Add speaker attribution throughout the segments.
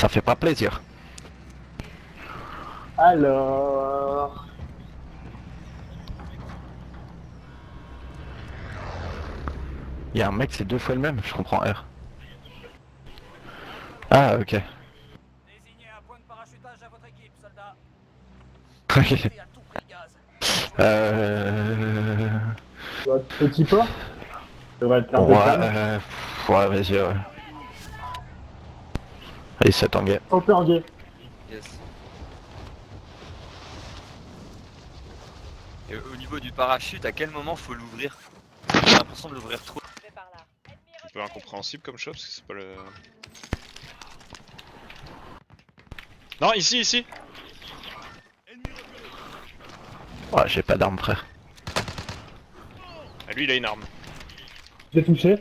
Speaker 1: Ça fait pas plaisir.
Speaker 2: Alors...
Speaker 1: Il y a un mec, c'est 2 fois le même, je comprends R. Ah, ok.
Speaker 3: Désignez un point de parachutage à votre équipe, soldats.
Speaker 1: Ok.
Speaker 3: Montez à tout prix le gaz.
Speaker 2: Petit pas. Ça devrait être un peu
Speaker 1: Ouais,
Speaker 2: calme.
Speaker 1: ouais, vas-y, ouais. Allez, ça tanguait.
Speaker 2: On peut en guet.
Speaker 4: Yes. Et au niveau du parachute, à quel moment faut l'ouvrir? J'ai l'impression de l'ouvrir trop.
Speaker 5: Un peu incompréhensible comme choix parce que c'est pas le... Non, ici, ici.
Speaker 1: Ouais, j'ai pas d'arme, frère.
Speaker 5: Ah, lui il a une arme.
Speaker 2: J'ai touché.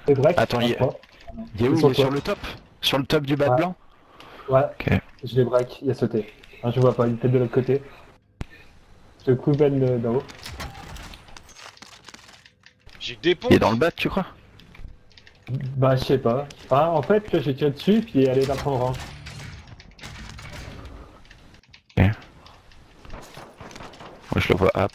Speaker 2: C'est break.
Speaker 1: Attends, il est où? Il est sur le top? Sur le top du bas de
Speaker 2: Ouais.
Speaker 1: blanc?
Speaker 2: Ouais,
Speaker 1: Ok.
Speaker 2: je l'ai break, il a sauté. Ah, je vois pas, il était de l'autre côté. Je coupe Ben d'en haut.
Speaker 5: J'ai des pompes.
Speaker 1: Il est dans le bas, tu crois?
Speaker 2: Bah, je sais pas. Ah, en fait, j'ai tiré dessus, puis elle est dans son rang.
Speaker 1: Moi, je le vois up.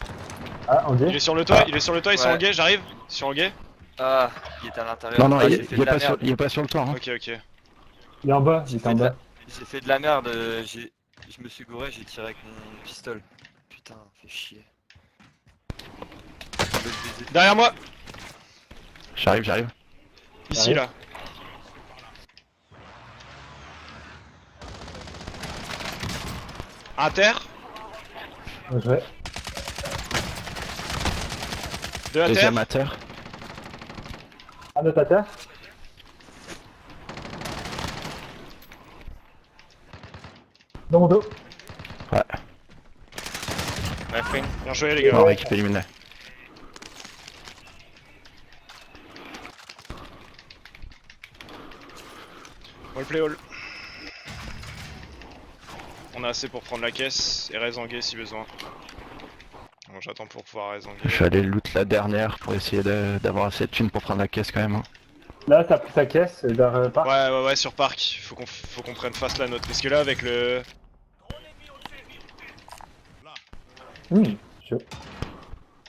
Speaker 2: Ah, en
Speaker 5: Il
Speaker 2: guet.
Speaker 5: est sur le toit,
Speaker 1: Ah.
Speaker 5: il est sur le toit, ils sont
Speaker 4: Ouais.
Speaker 5: en guet, j'arrive. Ils sont en guet.
Speaker 4: Ah, il est à l'intérieur.
Speaker 1: Non, non,
Speaker 4: Ah,
Speaker 1: il
Speaker 4: j'ai fait
Speaker 1: est
Speaker 4: de la
Speaker 1: pas sur,
Speaker 4: merde.
Speaker 1: il est pas sur le toit. Hein.
Speaker 5: Ok, ok.
Speaker 2: Il est en bas, il
Speaker 4: J'ai
Speaker 2: est
Speaker 4: fait
Speaker 2: en
Speaker 4: de
Speaker 2: bas.
Speaker 4: la... j'ai fait de la merde, je me suis gouré, j'ai tiré avec mon pistolet. Putain, fait chier.
Speaker 5: Derrière moi.
Speaker 1: J'arrive, j'arrive.
Speaker 5: Ici, là. Inter.
Speaker 2: Ouais.
Speaker 5: Deux à terre.
Speaker 1: Deuxième à terre.
Speaker 2: Un autre à terre. Dans mon dos.
Speaker 1: Ouais.
Speaker 5: Bien joué les
Speaker 1: On
Speaker 5: gars.
Speaker 1: équipe éliminée.
Speaker 5: All play all. On a assez pour prendre la caisse et raise en guet si besoin. Bon, j'attends pour pouvoir raise en
Speaker 1: Je
Speaker 5: guet.
Speaker 1: vais aller loot la dernière pour essayer d'avoir assez de thunes pour prendre la caisse quand même. Hein.
Speaker 2: Là, t'as pris ta caisse vers parc.
Speaker 5: Ouais, sur parc. Faut qu'on prenne face la note. Parce que là, avec le.
Speaker 2: Chaud.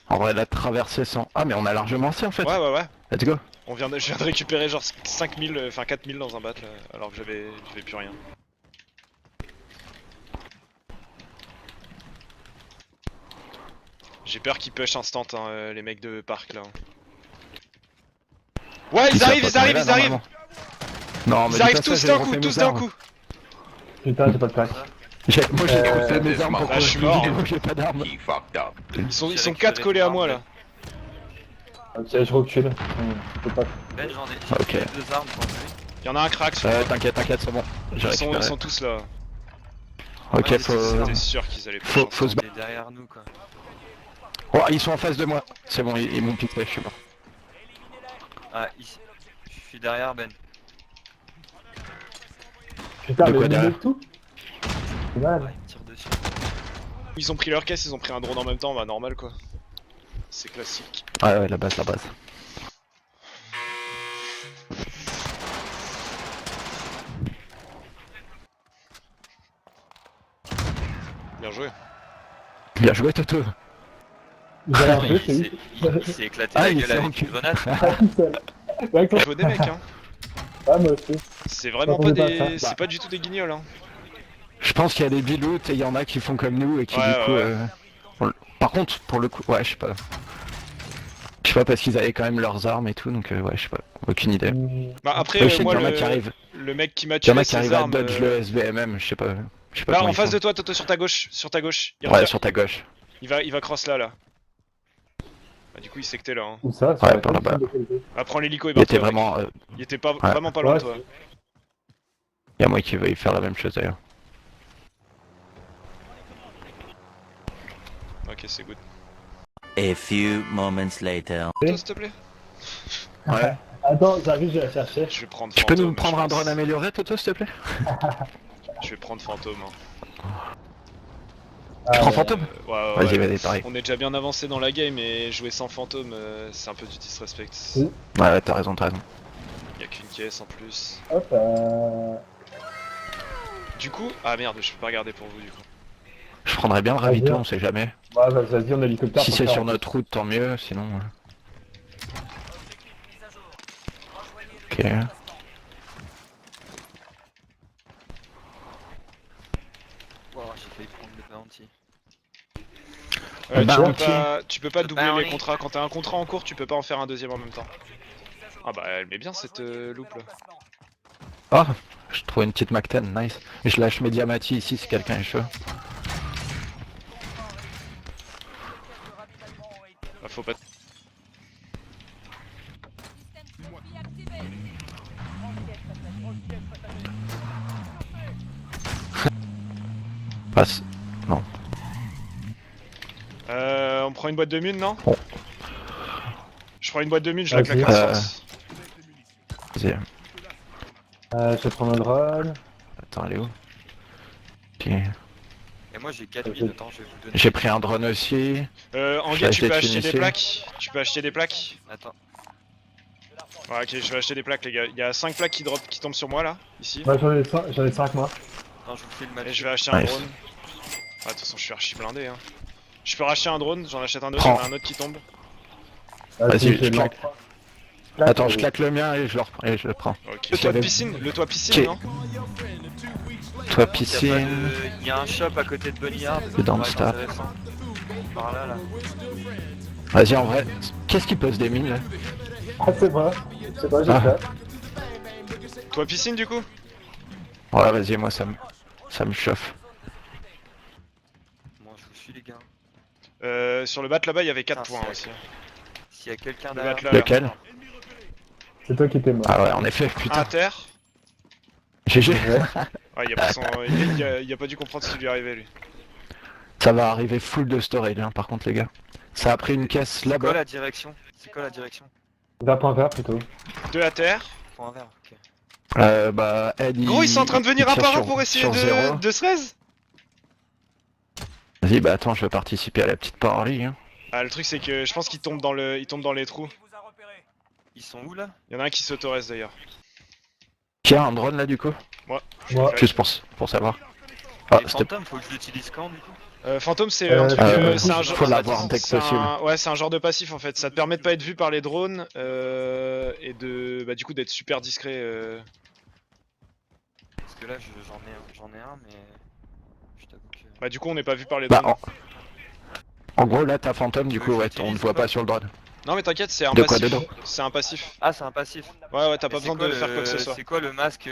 Speaker 1: En vrai, la traversée sans. Ah, mais on a largement assez en fait.
Speaker 5: Ouais.
Speaker 1: Let's go.
Speaker 5: Je viens de récupérer genre 5000, enfin 4000 dans un bat là, alors que j'avais plus rien. J'ai peur qu'ils push instant hein, les mecs de parc là. Ouais, ils arrivent.
Speaker 1: Non, mais
Speaker 5: Ils arrivent
Speaker 1: dis pas ça,
Speaker 5: tous
Speaker 1: j'ai
Speaker 5: d'un
Speaker 1: refait
Speaker 5: coup,
Speaker 1: mes
Speaker 5: tous d'un
Speaker 1: armes.
Speaker 5: coup.
Speaker 2: Putain, j'ai pas de plaque.
Speaker 1: Moi j'ai refait mes armes pour
Speaker 5: Bah, je suis mort.
Speaker 1: j'ai pas d'armes.
Speaker 5: Ils sont
Speaker 4: J'ai
Speaker 5: 4
Speaker 4: récupéré
Speaker 5: collés à
Speaker 4: une
Speaker 5: moi
Speaker 4: arme,
Speaker 5: là.
Speaker 2: Ok, je recule. Je peux pas.
Speaker 4: Ben, j'en ai
Speaker 1: Ok.
Speaker 4: j'ai deux armes pour lui.
Speaker 5: Y'en a un crack sur moi.
Speaker 1: T'inquiète, c'est bon. J'ai
Speaker 5: Ils
Speaker 1: récupéré.
Speaker 5: sont tous là.
Speaker 1: Ok,
Speaker 4: Ouais,
Speaker 1: faut.
Speaker 5: J'étais sûr qu'ils allaient push
Speaker 1: Faut
Speaker 5: ensemble.
Speaker 1: se
Speaker 4: Il est derrière nous quoi.
Speaker 1: Oh, ils sont en face de moi. C'est bon, ils m'ont piqué, je suis mort.
Speaker 4: Ah, ici. Je suis derrière Ben.
Speaker 2: Putain,
Speaker 1: De quoi
Speaker 2: mais
Speaker 1: derrière
Speaker 2: de tout. C'est mal.
Speaker 4: Ouais, il tire dessus.
Speaker 5: Ils ont pris leur caisse, ils ont pris un drone en même temps, bah normal quoi. C'est classique.
Speaker 1: Ouais, la base.
Speaker 5: Bien joué.
Speaker 1: Bien joué, Toto.
Speaker 2: J'ai un peu, c'est
Speaker 4: Il
Speaker 2: lui.
Speaker 4: s'est éclaté
Speaker 1: Ah,
Speaker 4: la
Speaker 1: il
Speaker 4: gueule
Speaker 1: s'est
Speaker 4: avec
Speaker 1: enculé.
Speaker 4: une grenade.
Speaker 2: Ah, tout seul. Ouais,
Speaker 5: Bien joué des mecs hein.
Speaker 2: Ah, moi aussi.
Speaker 5: C'est vraiment pas
Speaker 2: M'attendais pas à
Speaker 5: des.
Speaker 2: ça.
Speaker 5: C'est pas du tout des guignols hein.
Speaker 1: Je pense qu'il y a des biloutes et il y en a qui font comme nous et qui
Speaker 5: Ouais,
Speaker 1: du coup.
Speaker 5: ouais.
Speaker 1: Par contre, pour le coup, ouais, je sais pas. Je sais pas parce qu'ils avaient quand même leurs armes et tout, donc ouais, je sais pas. Aucune idée.
Speaker 5: Bah après,
Speaker 1: Je sais
Speaker 5: moi
Speaker 1: qu'il y en a qui arrivent.
Speaker 5: le mec qui m'a
Speaker 1: Il y en
Speaker 5: tué
Speaker 1: a qui
Speaker 5: ses
Speaker 1: arrivent à
Speaker 5: armes.
Speaker 1: dodge le SVMM, je sais pas. Je sais pas
Speaker 5: Là
Speaker 1: comment
Speaker 5: en
Speaker 1: ils
Speaker 5: face
Speaker 1: font.
Speaker 5: de toi, Toto, sur ta gauche. Il,
Speaker 1: Ouais, sur ta gauche.
Speaker 5: il va cross là. Bah, du coup, il sait que t'es là. Hein.
Speaker 2: Où ça
Speaker 1: Ouais,
Speaker 2: sur la
Speaker 1: par là-bas.
Speaker 2: tête, de
Speaker 5: Bah, prends l'hélico et
Speaker 1: Il était
Speaker 5: barre-toi, mec.
Speaker 1: vraiment.
Speaker 5: Il était pas,
Speaker 1: ouais.
Speaker 5: vraiment pas loin de
Speaker 2: Ouais,
Speaker 5: toi.
Speaker 1: Il y a moi qui veuille faire la même chose d'ailleurs.
Speaker 5: Ok, c'est good.
Speaker 6: A few moments later.
Speaker 5: Toto, s'il te plaît.
Speaker 1: Ouais.
Speaker 2: Attends, j'arrive, je vais la chercher.
Speaker 5: Je vais prendre
Speaker 1: Tu peux
Speaker 5: fantôme.
Speaker 1: nous prendre
Speaker 5: je
Speaker 1: un
Speaker 5: pense.
Speaker 1: drone amélioré, Toto, s'il te plaît?
Speaker 5: Je vais prendre fantôme. Hein.
Speaker 1: Tu prends fantôme?
Speaker 5: Ouais.
Speaker 1: Vas-y, vas-y, pareil.
Speaker 5: On est déjà bien avancé dans la game et jouer sans fantôme, c'est un peu du disrespect.
Speaker 2: Oui.
Speaker 1: Ouais, t'as raison.
Speaker 5: Y'a qu'une caisse en plus.
Speaker 2: Hop,
Speaker 5: Du coup, ah merde, je peux pas regarder pour vous du coup.
Speaker 1: Je prendrais bien le ravito, on sait jamais.
Speaker 2: Ouais, vas-y, en hélicoptère.
Speaker 1: Si
Speaker 2: pour
Speaker 1: c'est
Speaker 2: faire-
Speaker 1: sur notre route, tant mieux, sinon... Ok.
Speaker 4: Wow, j'ai failli prendre le bounty.
Speaker 1: Bah,
Speaker 5: Tu peux pas doubler
Speaker 4: on
Speaker 5: les
Speaker 4: est-
Speaker 5: contrats. Quand t'as un contrat en cours, tu peux pas en faire un deuxième en même temps. Ah bah elle met bien cette loupe là.
Speaker 1: Ah, je trouve une petite Mac 10, nice. Je lâche mes diamati ici si quelqu'un est chaud.
Speaker 5: Bah, faut pas.
Speaker 1: Passe.
Speaker 5: On prend une boîte de mine, non?
Speaker 1: Bon.
Speaker 5: Je prends une boîte de mine, je la
Speaker 2: Vas-y.
Speaker 5: claque à force.
Speaker 1: Vas-y.
Speaker 2: Je vais prendre un drone.
Speaker 1: Attends, elle est où? Ok.
Speaker 4: Et moi j'ai 4 000, attends, je vais vous donner.
Speaker 1: J'ai pris un drone aussi.
Speaker 5: Anguet, tu
Speaker 1: vais
Speaker 5: peux
Speaker 1: acheter
Speaker 5: acheter des
Speaker 1: ici.
Speaker 5: plaques. Tu peux acheter des plaques.
Speaker 4: Attends,
Speaker 5: Ouais, ok, je vais acheter des plaques, les gars. Il y a 5 plaques qui tombent sur moi là, ici.
Speaker 2: Ouais, j'en ai 5 moi.
Speaker 4: attends, je vous fais le match.
Speaker 5: Et je vais acheter un
Speaker 1: Nice.
Speaker 5: drone. Ah, de toute façon, je suis archi blindé. Hein. Je peux racheter un drone, j'en achète un autre,
Speaker 1: Prends.
Speaker 5: j'en ai un autre qui tombe.
Speaker 1: Vas-y,
Speaker 2: j'ai
Speaker 1: je
Speaker 2: de
Speaker 1: claque.
Speaker 2: l'encre.
Speaker 1: Attends, je claque le mien et je le reprends. Et je le prends.
Speaker 5: Ok.
Speaker 1: Je l'avais-
Speaker 5: Le toit piscine,
Speaker 1: Ok.
Speaker 5: non?
Speaker 1: Toi,
Speaker 4: Y a pas
Speaker 1: piscine.
Speaker 4: de- y a un shop à côté de Bunny Hard.
Speaker 1: C'est dans le
Speaker 4: ça
Speaker 1: stade.
Speaker 4: pourrait être intéressant. Par là, là.
Speaker 1: Vas-y, en vrai. Qu'est-ce qui pose des mines là?
Speaker 2: Ah, c'est moi. C'est moi, j'ai
Speaker 1: Ah.
Speaker 2: fait.
Speaker 5: Toit piscine, du coup?
Speaker 1: Ouais, vas-y, moi ça me chauffe.
Speaker 4: Bon, je vous suis, les gars.
Speaker 5: Sur le bat là-bas, il y avait 4
Speaker 4: Ah,
Speaker 5: points
Speaker 4: c'est
Speaker 5: aussi.
Speaker 4: S'il y a quelqu'un
Speaker 5: Le
Speaker 4: derrière.
Speaker 5: bat là.
Speaker 1: Lequel?
Speaker 2: C'est toi qui étais mort.
Speaker 1: Ah ouais, en effet, putain.
Speaker 5: Inter.
Speaker 1: GG.
Speaker 5: Ah, il a pas dû comprendre ce qui lui arrivait lui.
Speaker 1: Ça va arriver full de storage, hein, par contre, les gars. Ça a pris une caisse
Speaker 4: C'est quoi
Speaker 1: là-bas.
Speaker 4: la direction? C'est quoi la direction?
Speaker 2: Vers point vert plutôt.
Speaker 5: 2 à terre.
Speaker 4: Point vert, ok.
Speaker 1: Bah, Ed,
Speaker 5: Gros, ils sont en train de venir
Speaker 1: il
Speaker 5: un
Speaker 1: tire
Speaker 5: par un
Speaker 1: sur-
Speaker 5: pour essayer
Speaker 1: sur zéro.
Speaker 5: de se raise.
Speaker 1: Vas-y, bah attends, je vais participer à la petite partie. Hein.
Speaker 5: Ah, le truc c'est que je pense qu'ils tombent dans les trous.
Speaker 3: Il vous a repéré.
Speaker 4: Ils sont où là?
Speaker 5: Il y en a un qui s'auto-reste d'ailleurs.
Speaker 1: Qui a un drone là du coup?
Speaker 2: Moi.
Speaker 1: Juste pour savoir. Ah,
Speaker 4: Et
Speaker 1: c'était
Speaker 4: Phantom, faut que je l'utilise quand du coup?
Speaker 5: Fantôme, c'est
Speaker 2: Euh,
Speaker 5: un truc. C'est un genre.
Speaker 1: faut l'avoir dès que
Speaker 5: c'est
Speaker 1: possible.
Speaker 5: Ouais, c'est un genre de passif en fait. Ça te permet de pas être vu par les drones et de, bah, du coup, d'être super discret.
Speaker 4: Parce que là, j'en ai un, mais. Je t'avoue que.
Speaker 5: Bah, du coup, on n'est pas vu par les
Speaker 1: Bah,
Speaker 5: drones.
Speaker 1: en gros, là, t'as Phantom, du
Speaker 4: Tu
Speaker 1: coup,
Speaker 4: veux que
Speaker 1: ouais,
Speaker 4: j'utilise
Speaker 1: on ne
Speaker 4: ou
Speaker 1: voit
Speaker 4: pas
Speaker 1: pas sur le drone.
Speaker 5: Non, mais t'inquiète, c'est un
Speaker 1: De quoi
Speaker 5: passif.
Speaker 1: dedans?
Speaker 5: C'est un passif.
Speaker 4: Ah, c'est un passif.
Speaker 5: Ouais, t'as pas
Speaker 4: Mais
Speaker 5: besoin
Speaker 4: c'est
Speaker 5: de faire quoi que ce soit.
Speaker 4: C'est quoi le masque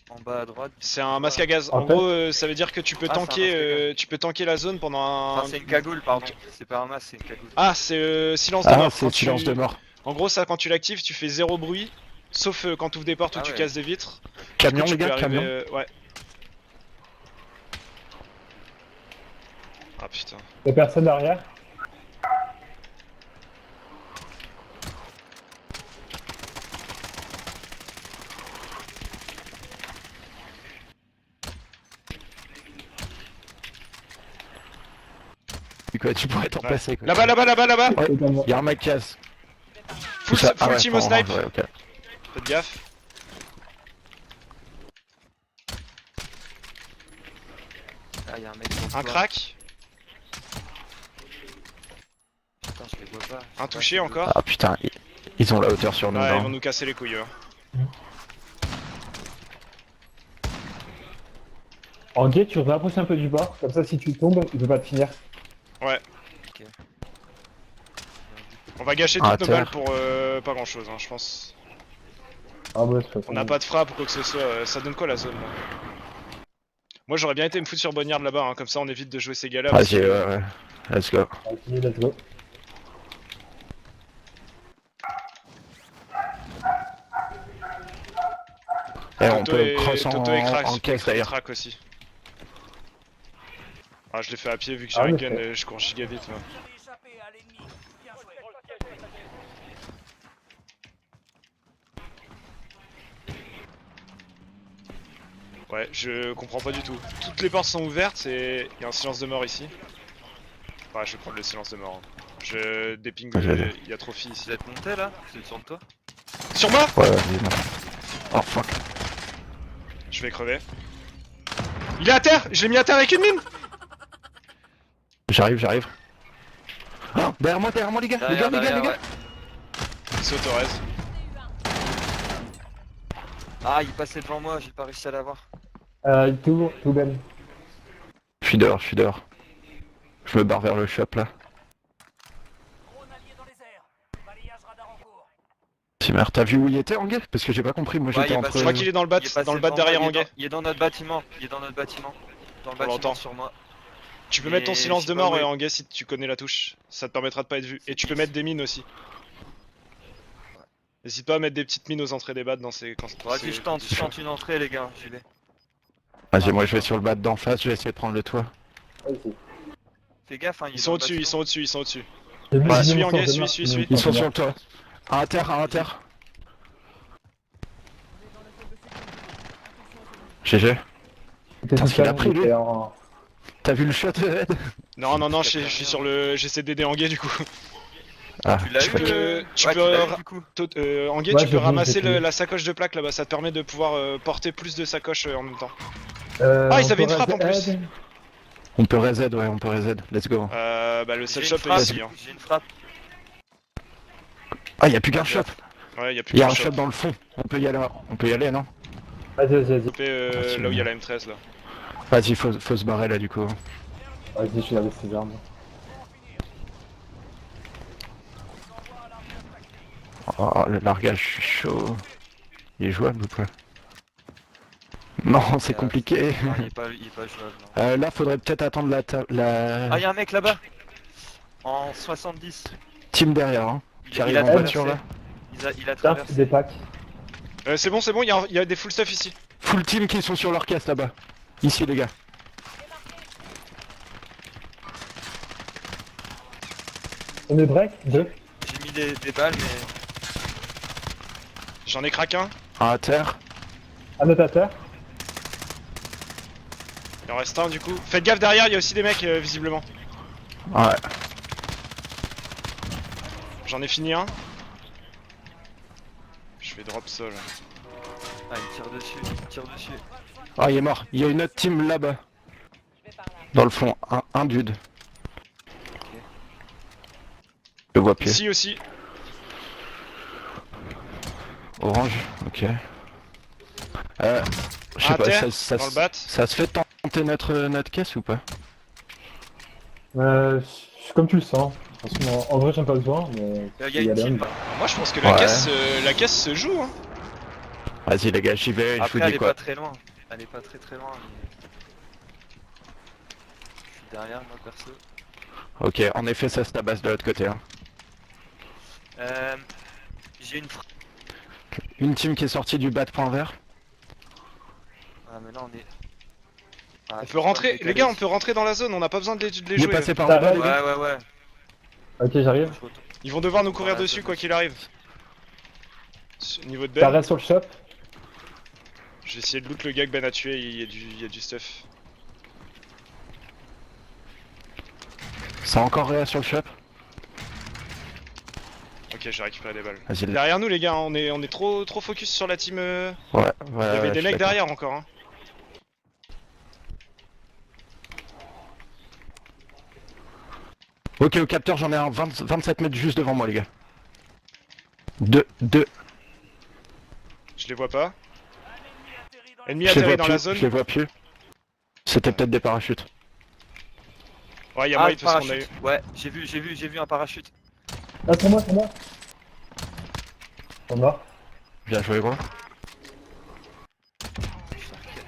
Speaker 4: en bas à droite?
Speaker 5: C'est un masque à gaz.
Speaker 2: En
Speaker 5: En
Speaker 2: fait-
Speaker 5: gros, ça veut dire que tu peux
Speaker 4: Ah, c'est un masque à
Speaker 5: tanker, tu peux tanker la zone pendant un.
Speaker 4: Enfin, c'est une cagoule, pardon. C'est pas un masque, c'est une cagoule.
Speaker 5: Ah, c'est silence de
Speaker 1: Ah,
Speaker 5: mort.
Speaker 1: c'est
Speaker 5: Quand
Speaker 1: silence de mort.
Speaker 5: En gros, ça, quand tu l'actives, tu fais zéro bruit. Sauf quand tu ouvres des portes ou
Speaker 4: Ah
Speaker 5: tu
Speaker 4: ouais.
Speaker 5: casses des vitres.
Speaker 1: Camion,
Speaker 5: Du coup,
Speaker 1: les
Speaker 5: tu
Speaker 1: gars,
Speaker 5: peux arriver,
Speaker 1: camion.
Speaker 5: ouais. Ah putain.
Speaker 2: Y'a personne derrière.
Speaker 1: Du coup, tu pourrais t'en
Speaker 5: Ouais.
Speaker 1: passer. Quoi.
Speaker 5: Là-bas.
Speaker 1: Ouais.
Speaker 2: Totalement.
Speaker 1: Y'a un mec qui casse.
Speaker 5: Full,
Speaker 1: Ça-
Speaker 5: full
Speaker 1: ouais,
Speaker 5: team au
Speaker 1: en
Speaker 5: snipe.
Speaker 1: orange, ouais, ok.
Speaker 5: Faites gaffe.
Speaker 4: Ah, y'a un mec sur le
Speaker 5: Un
Speaker 4: toit.
Speaker 5: crack.
Speaker 4: Putain, je les vois pas. Je sais
Speaker 5: Un
Speaker 4: pas
Speaker 5: touché
Speaker 4: si
Speaker 5: encore.
Speaker 1: Ah putain, ils ont la hauteur sur nous.
Speaker 5: Ouais,
Speaker 1: là.
Speaker 5: ils vont nous casser les couilles.
Speaker 2: En guet, tu rapproches un peu du bord. Comme ça, si tu tombes, il peut pas te finir.
Speaker 5: On va gâcher
Speaker 1: À
Speaker 5: toutes nos
Speaker 1: terre.
Speaker 5: balles pour pas grand chose, je pense.
Speaker 2: Ah ouais, de toute façon.
Speaker 5: On n'a pas de frappe ou quoi que ce soit. Ça donne quoi la zone là? Moi j'aurais bien été me foutre sur Bonniard là-bas, comme ça on évite de jouer ces gars-là. parce
Speaker 1: Vas-y,
Speaker 5: que-
Speaker 1: ouais. Let's go.
Speaker 2: Vas-y, let's go.
Speaker 1: Et on
Speaker 5: Toto
Speaker 1: peut
Speaker 5: et-
Speaker 1: cross
Speaker 5: Toto et Crack,
Speaker 1: en caisse d'ailleurs.
Speaker 5: Crack aussi. Ah, je l'ai fait à pied vu que j'ai
Speaker 2: Ah,
Speaker 5: un
Speaker 2: mais
Speaker 5: gun
Speaker 2: fait.
Speaker 5: et je cours giga vite. Moi.
Speaker 3: Échappé à l'ennemi. Bien joué.
Speaker 5: Ouais, je comprends pas du tout. Toutes les portes sont ouvertes et il y a un silence de mort ici. Ouais, je vais prendre le silence de mort. Je déping,
Speaker 1: Vas-y.
Speaker 5: il y a trop de filles ici.
Speaker 4: Vous êtes monté là? Vous êtes sur le toit?
Speaker 5: Sur moi!
Speaker 1: Ouais, vas-y, non. Oh fuck.
Speaker 5: Je vais crever. Il est à terre. Je l'ai mis à terre avec une mine.
Speaker 1: J'arrive. Oh, derrière moi les gars, les gars.
Speaker 4: ouais.
Speaker 5: C'est Torres.
Speaker 4: Ah, il passait devant moi, j'ai pas réussi à l'avoir.
Speaker 2: Tout Ben.
Speaker 1: Je suis dehors. Je me barre vers le shop là.
Speaker 3: Drone allié dans les airs. Balayage radar en cours.
Speaker 1: Timmer, t'as vu où il était Anguet? Parce que j'ai pas compris, moi
Speaker 4: Ouais,
Speaker 1: j'étais
Speaker 4: il est
Speaker 1: entre...
Speaker 4: passé-
Speaker 5: Je crois qu'il est dans le bat,
Speaker 4: Il est passé
Speaker 5: dans le bat
Speaker 4: devant
Speaker 5: derrière
Speaker 4: moi,
Speaker 5: Anguet.
Speaker 4: il est dans notre bâtiment. Dans le
Speaker 5: On
Speaker 4: bâtiment
Speaker 5: l'entend.
Speaker 4: sur moi.
Speaker 5: Tu peux mettre ton
Speaker 4: Et
Speaker 5: silence
Speaker 4: je
Speaker 5: de
Speaker 4: sais pas
Speaker 5: mort
Speaker 4: où est.
Speaker 5: Anguet si tu connais la touche. Ça te permettra de pas être vu. Et tu peux mettre des mines aussi. N'hésite pas à mettre des petites mines aux entrées des bats dans ces...
Speaker 4: Vas-y, je tente une entrée, les gars, j'y vais.
Speaker 1: Vas-y, moi je vais sur le bat d'en face, je vais essayer de prendre le toit.
Speaker 2: Vas-y.
Speaker 4: Fais gaffe, hein, il est
Speaker 5: Ils sont
Speaker 4: dans le
Speaker 5: au-dessus,
Speaker 4: bâtiment.
Speaker 5: ils sont au-dessus.
Speaker 2: J'ai mis
Speaker 1: Ouais,
Speaker 2: une
Speaker 5: suis
Speaker 2: mine
Speaker 5: Anguet,
Speaker 2: sans
Speaker 5: suis.
Speaker 2: démarre,
Speaker 1: Ils sont
Speaker 2: une
Speaker 1: sur
Speaker 2: mine
Speaker 1: le toit. Un à terre. GG.
Speaker 2: sans
Speaker 1: Putain, ce qu'il a pris, lui.
Speaker 2: j'étais en-
Speaker 1: T'as vu le shot Ed?
Speaker 5: Non, je suis sur le... J'essaie d'aider Anguet du coup.
Speaker 1: Ah,
Speaker 4: Tu l'as
Speaker 1: je
Speaker 4: eu,
Speaker 1: crois que-
Speaker 5: Tu
Speaker 4: ouais,
Speaker 5: peux...
Speaker 4: tu l'as eu, du coup.
Speaker 5: Anguet,
Speaker 2: Ouais,
Speaker 5: tu
Speaker 2: j'ai
Speaker 5: peux
Speaker 2: vu,
Speaker 5: ramasser
Speaker 2: j'ai vu.
Speaker 5: la sacoche de plaque là-bas, ça te permet de pouvoir porter plus de sacoches en même temps.
Speaker 2: Ah,
Speaker 5: ils avaient une frappe, en plus.
Speaker 1: On peut reset, ouais, on peut reset. Let's go.
Speaker 5: Bah le seul
Speaker 4: J'ai
Speaker 5: shop
Speaker 4: une
Speaker 5: est
Speaker 4: frappe,
Speaker 5: ici. Hein.
Speaker 4: J'ai une frappe.
Speaker 1: Ah, y'a plus qu'un shop.
Speaker 5: Ouais, y'a plus
Speaker 1: Y'a
Speaker 5: qu'un
Speaker 1: un shop dans le fond. On peut y aller, non?
Speaker 2: Vas-y.
Speaker 5: Là où il y a la M13 là.
Speaker 1: Vas-y, faut se barrer là du coup.
Speaker 2: Vas-y, je suis avec ces armes.
Speaker 1: Oh, le largage, je suis chaud. Il est jouable ou pas? Non, c'est compliqué.
Speaker 4: Non, il est pas jouable. Non.
Speaker 1: Là, faudrait peut-être attendre la
Speaker 4: Ah, y'a un mec là-bas. En 70.
Speaker 1: team derrière, hein. Qui arrive en
Speaker 4: traversé.
Speaker 1: voiture là.
Speaker 4: Il a
Speaker 2: Tiens,
Speaker 4: traversé.
Speaker 2: des packs.
Speaker 5: C'est bon, il y a des full stuff ici.
Speaker 1: Full team qui sont sur leur caisse là-bas. Ici, les gars.
Speaker 2: On est break, 2.
Speaker 4: J'ai mis des balles, mais.
Speaker 5: J'en ai craqué un.
Speaker 1: Un à terre.
Speaker 2: Un notateur.
Speaker 5: Il en reste un du coup. Faites gaffe derrière, il y a aussi des mecs visiblement.
Speaker 1: Ouais.
Speaker 5: J'en ai fini un. Je vais drop ça là.
Speaker 4: Ah, il tire dessus.
Speaker 1: Ah, il est mort. Il y a une autre team là-bas. Dans le fond, un dude. Je le vois plus.
Speaker 5: Ici aussi.
Speaker 1: Orange, ok. Je sais
Speaker 5: À
Speaker 1: pas,
Speaker 5: terre,
Speaker 1: ça
Speaker 5: dans le bat.
Speaker 1: ça se fait tenter notre caisse ou pas?
Speaker 2: Je suis comme tu le sens. Franchement, en vrai, j'en ai pas besoin, mais.
Speaker 4: Il y a une
Speaker 2: aller,
Speaker 4: team.
Speaker 5: Moi je pense que
Speaker 1: Ouais.
Speaker 5: la caisse se joue hein.
Speaker 1: Vas-y les gars, j'y vais, je
Speaker 4: Après,
Speaker 1: vous
Speaker 4: elle
Speaker 1: dis
Speaker 4: est
Speaker 1: quoi.
Speaker 4: pas très loin. Elle est pas très loin. Mais... Je suis derrière moi perso.
Speaker 1: Ok, en effet, ça se tabasse de l'autre côté. Hein.
Speaker 4: J'ai une frappe.
Speaker 1: Une team qui est sortie du bas de point vert.
Speaker 4: Ah, mais là on est. Ah,
Speaker 5: On
Speaker 4: je
Speaker 5: peut
Speaker 4: peux
Speaker 5: rentrer,
Speaker 4: pas me
Speaker 5: les
Speaker 4: décaler.
Speaker 5: gars on peut rentrer dans la zone, on n'a pas besoin de les
Speaker 1: Il est
Speaker 5: jouer.
Speaker 1: passé par
Speaker 2: Ça
Speaker 1: le bas,
Speaker 2: va,
Speaker 1: les gars.
Speaker 4: Ouais.
Speaker 2: Ok, j'arrive.
Speaker 4: Je retourne.
Speaker 5: Ils vont devoir nous courir
Speaker 4: Dans la
Speaker 5: dessus
Speaker 4: zone
Speaker 5: quoi
Speaker 4: aussi.
Speaker 5: qu'il arrive. Niveau de Ben,
Speaker 2: T'arrêtes sur le shop.
Speaker 5: je vais essayer de loot le gars que Ben a tué, il y a du stuff.
Speaker 1: C'est encore réa sur le shop.
Speaker 5: Ok, j'ai récupéré des balles.
Speaker 1: Vas-y,
Speaker 5: Derrière nous les gars, on est trop focus sur la team.
Speaker 1: ouais,
Speaker 5: Il y avait des mecs derrière encore hein.
Speaker 1: Ok, au capteur, j'en ai un 27 mètres juste devant moi, les gars. Deux.
Speaker 5: Je les vois pas. Ennemi
Speaker 1: Je les
Speaker 5: atterri
Speaker 1: vois
Speaker 5: dans
Speaker 1: plus,
Speaker 5: la zone.
Speaker 1: je les vois plus. C'était peut-être des parachutes.
Speaker 5: Ouais, y'a
Speaker 4: Ah,
Speaker 5: moi
Speaker 4: le
Speaker 5: parce qu'on a eu.
Speaker 4: parachute. Ouais, j'ai vu un parachute.
Speaker 2: Ah, c'est moi. On est mort.
Speaker 1: Bien joué, gros.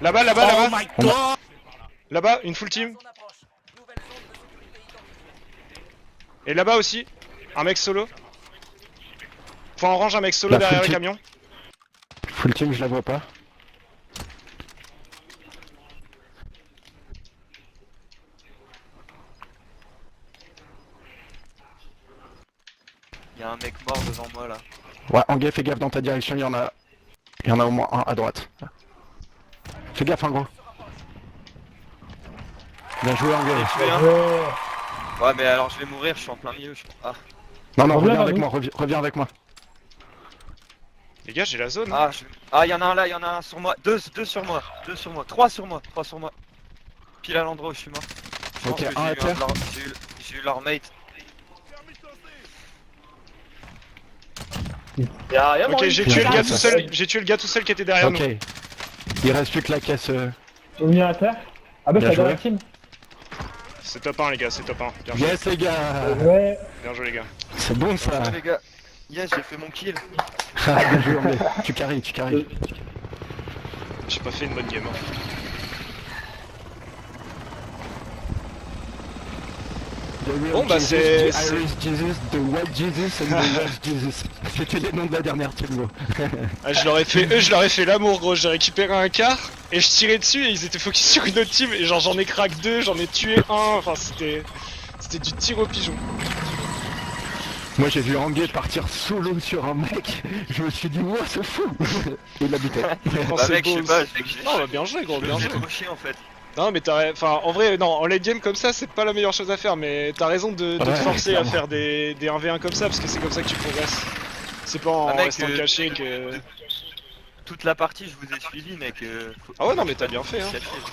Speaker 5: Là-bas.
Speaker 1: On a-
Speaker 5: Là-bas, une full team.
Speaker 3: Zone approche. Nouvelle zone de sécurité identifiée.
Speaker 5: Et là-bas aussi, un mec solo. Faut en range un mec solo
Speaker 1: La
Speaker 5: derrière le
Speaker 1: full
Speaker 5: camion.
Speaker 1: Full team, je la vois pas.
Speaker 4: Il y a un mec mort devant moi là.
Speaker 1: Ouais, Anguet, fais gaffe dans ta direction, il y en a au moins un à droite. Fais gaffe, hein, gros. Bien joué, Anguet.
Speaker 4: J'ai tué un.
Speaker 2: Ouais.
Speaker 4: Ouais, mais alors je vais mourir, je suis en plein milieu. Ah,
Speaker 1: Non,
Speaker 2: Reviens
Speaker 1: reviens
Speaker 2: vers
Speaker 1: avec
Speaker 2: nous.
Speaker 1: moi, reviens avec moi.
Speaker 5: Les gars, j'ai la zone.
Speaker 4: il y en a un là, il y en a un sur moi. Deux sur moi. 3 sur moi. pile à l'endroit où je suis mort. Je pense
Speaker 1: Ok,
Speaker 4: que
Speaker 1: un à
Speaker 4: j'ai eu,
Speaker 1: terre.
Speaker 4: j'ai eu leur mate.
Speaker 2: Y'a
Speaker 5: Ok, j'ai tué le gars tout seul. J'ai tué le gars tout seul qui était derrière
Speaker 1: Ok.
Speaker 5: nous.
Speaker 1: Il reste plus que la caisse.
Speaker 2: Venu à terre. Ah bah
Speaker 1: Bien
Speaker 2: c'est dans
Speaker 1: joué.
Speaker 2: la team.
Speaker 5: C'est top 1 les gars, c'est top 1. Bien joué,
Speaker 1: Yes les gars.
Speaker 2: Ouais.
Speaker 5: bien joué les gars.
Speaker 1: C'est bon ça.
Speaker 4: Ouais, les gars. Yes, j'ai fait mon kill.
Speaker 1: Ah, bien joué Anglais. Tu carries, tu carries.
Speaker 5: J'ai pas fait une bonne game. Hein. Bon, bah, c'est-
Speaker 1: The Irish Jesus, the White Jesus and the Welsh Jesus. C'était les noms de la dernière team gros.
Speaker 5: Ah, je leur ai fait l'amour gros, j'ai récupéré un quart et je tirais dessus et ils étaient focus sur une autre team et genre j'en ai crack 2, j'en ai tué un, enfin c'était du tir au pigeon.
Speaker 1: Moi j'ai vu Anguet partir solo sur un mec, je me suis dit wow c'est fou. Il l'habitait.
Speaker 5: Oh,
Speaker 4: Bah
Speaker 5: c'est
Speaker 4: mec, je
Speaker 5: beau,
Speaker 4: sais pas,
Speaker 5: c'est- Non, bah, bien joué gros, bien
Speaker 4: j'ai
Speaker 5: joué.
Speaker 4: trop chier en fait.
Speaker 5: Non mais enfin en vrai non, en late game comme ça c'est pas la meilleure chose à faire mais t'as raison de te
Speaker 1: Ouais,
Speaker 5: forcer
Speaker 1: clairement.
Speaker 5: à faire des 1v1 comme ça parce que c'est comme ça que tu progresses. C'est pas en
Speaker 4: Ah, mec,
Speaker 5: restant caché que...
Speaker 4: Toute la partie, je vous ai suivi, mec.
Speaker 5: Ah ouais non mais t'as bien fait hein.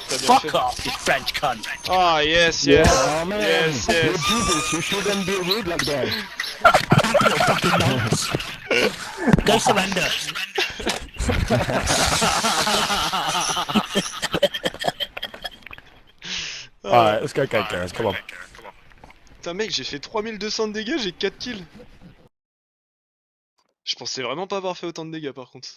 Speaker 5: T'as bien
Speaker 7: Fuck
Speaker 5: fait.
Speaker 7: off, you French cunt.
Speaker 5: Ah yes yes.
Speaker 1: Oh man,
Speaker 5: Yes,
Speaker 1: you're
Speaker 5: yes.
Speaker 1: Jesus, you shouldn't be rude like that.
Speaker 7: Go surrender.
Speaker 5: Ah,
Speaker 7: let's go, guys. Come on.
Speaker 5: putain mec j'ai fait 3200 de dégâts, j'ai 4 kills. Je pensais vraiment pas avoir fait autant de dégâts par contre.